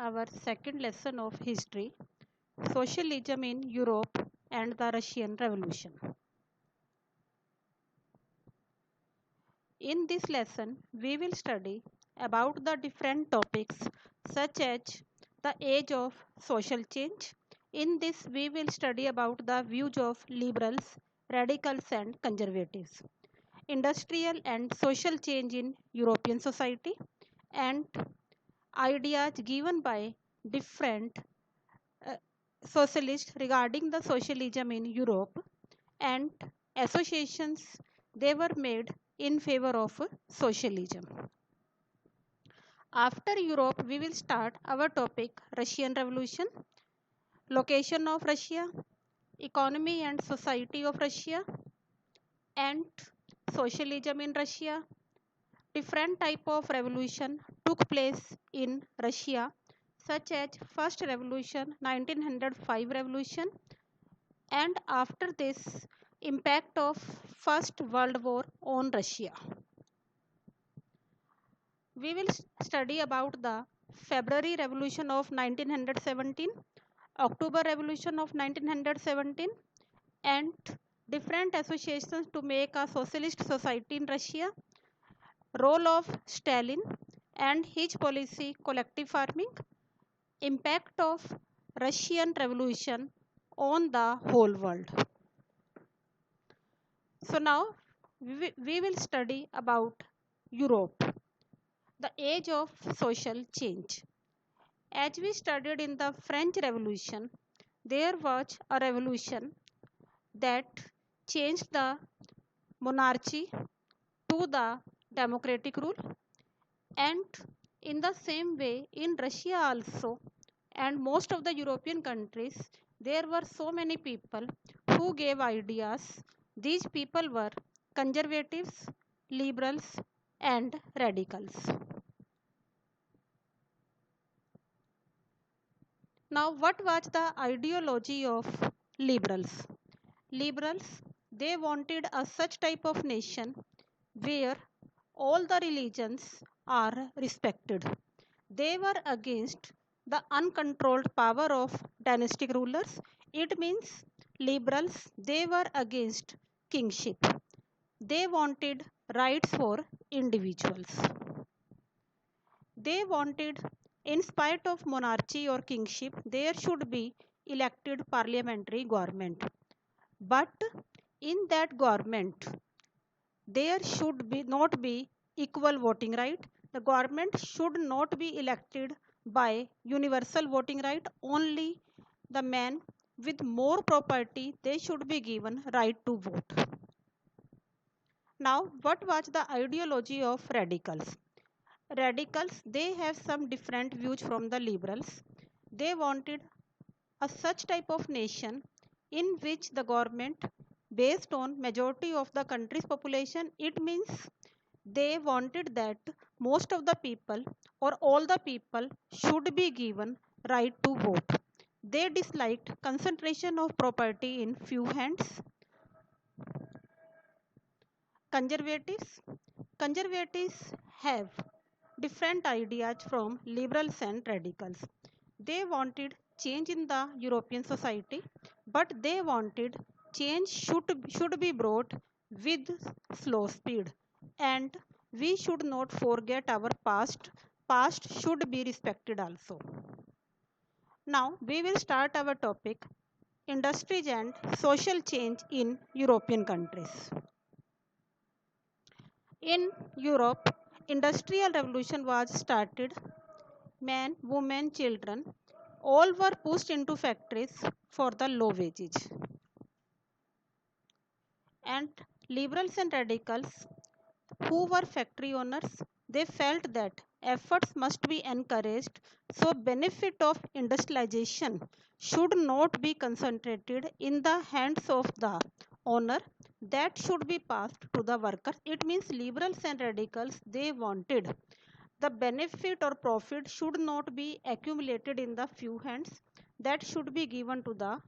our second lesson of history, Socialism in Europe and the Russian Revolution. In this lesson, we will study about the different topics such as the age of social change. In this, we will study about the views of liberals, radicals and conservatives, industrial and social change in European society, and ideas given by different uh, socialists regarding the socialism in Europe and associations they were made in favor of socialism. After Europe, we will start our topic Russian Revolution, location of Russia, economy and society of Russia, and socialism in Russia. Different type of revolution took place in Russia, such as First Revolution, 1905 Revolution, and after this, impact of First World War on Russia. We will study about the February Revolution of 1917, October Revolution of 1917, and different associations to make a socialist society in Russia, role of Stalin and his policy collective farming, impact of Russian Revolution on the whole world. So now we will study about Europe, the age of social change. As we studied in the French Revolution, there was a revolution that changed the monarchy to the democratic rule, and in the same way in Russia also and most of the European countries there were so many people who gave ideas. These people were conservatives, liberals and radicals. Now, what was the ideology of liberals? Liberals, they wanted a such type of nation where all the religions are respected. They were against the uncontrolled power of dynastic rulers. It means liberals, they were against kingship. They wanted rights for individuals. They wanted, in spite of monarchy or kingship, there should be elected parliamentary government. But in that government, there should be not be equal voting right. The government should not be elected by universal voting right. Only the man with more property, they should be given right to vote. Now, what was the ideology of radicals? Radicals, they have some different views from the liberals. They wanted a such type of nation in which the government based on majority of the country's population. It means they wanted that most of the people or all the people should be given right to vote. They disliked concentration of property in few hands. Conservatives have different ideas from liberals and radicals. They wanted change in the European society, but they wanted change should be brought with slow speed. And we should not forget our past. Past should be respected also. Now we will start our topic industries and social change in European countries. In Europe, industrial revolution was started. Men, women, children, all were pushed into factories for the low wages. And liberals and radicals, who were factory owners, they felt that efforts must be encouraged, so benefit of industrialization should not be concentrated in the hands of the owner, that should be passed to the workers. It means liberals and radicals, they wanted the benefit or profit should not be accumulated in the few hands, that should be given to the